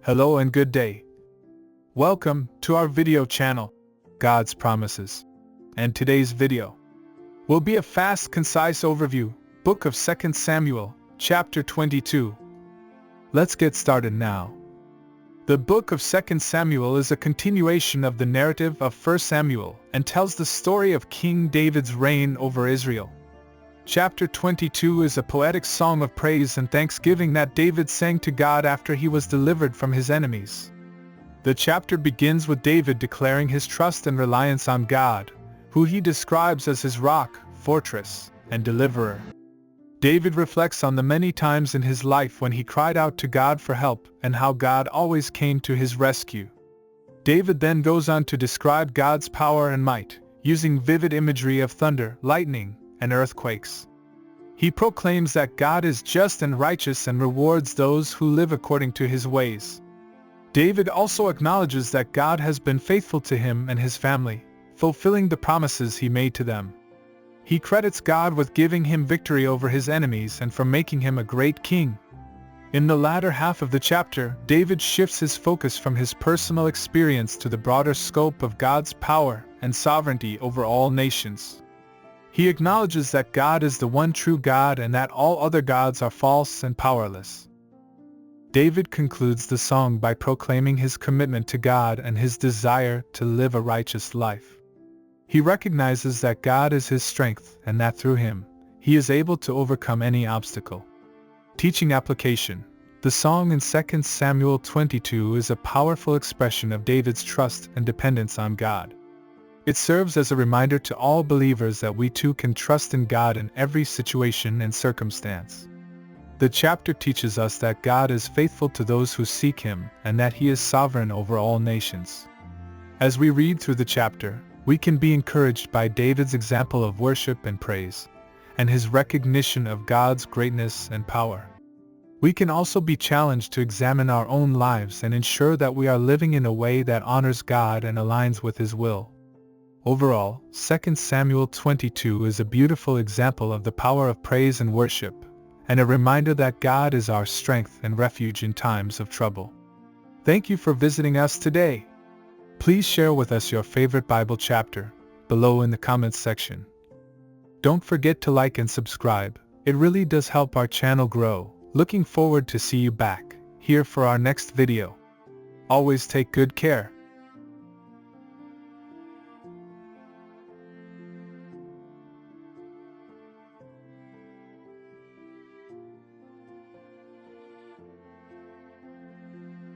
Hello and good day. Welcome to our video channel, God's Promises. And today's video will be a fast, concise overview, Book of 2 Samuel, chapter 22. Let's get started now. The Book of 2 Samuel is a continuation of the narrative of 1 Samuel and tells the story of King David's reign over Israel. Chapter 22 is a poetic song of praise and thanksgiving that David sang to God after he was delivered from his enemies. The chapter begins with David declaring his trust and reliance on God, who he describes as his rock, fortress, and deliverer. David reflects on the many times in his life when he cried out to God for help and how God always came to his rescue. David then goes on to describe God's power and might, using vivid imagery of thunder, lightning, and earthquakes. He proclaims that God is just and righteous and rewards those who live according to his ways. David also acknowledges that God has been faithful to him and his family, fulfilling the promises he made to them. He credits God with giving him victory over his enemies and for making him a great king. In the latter half of the chapter, David shifts his focus from his personal experience to the broader scope of God's power and sovereignty over all nations. He acknowledges that God is the one true God and that all other gods are false and powerless. David concludes the song by proclaiming his commitment to God and his desire to live a righteous life. He recognizes that God is his strength and that through him, he is able to overcome any obstacle. Teaching application. The song in 2 Samuel 22 is a powerful expression of David's trust and dependence on God. It serves as a reminder to all believers that we too can trust in God in every situation and circumstance. The chapter teaches us that God is faithful to those who seek Him and that He is sovereign over all nations. As we read through the chapter, we can be encouraged by David's example of worship and praise, and his recognition of God's greatness and power. We can also be challenged to examine our own lives and ensure that we are living in a way that honors God and aligns with His will. Overall, 2 Samuel 22 is a beautiful example of the power of praise and worship, and a reminder that God is our strength and refuge in times of trouble. Thank you for visiting us today. Please share with us your favorite Bible chapter below in the comments section. Don't forget to like and subscribe. It really does help our channel grow. Looking forward to see you back here for our next video. Always take good care.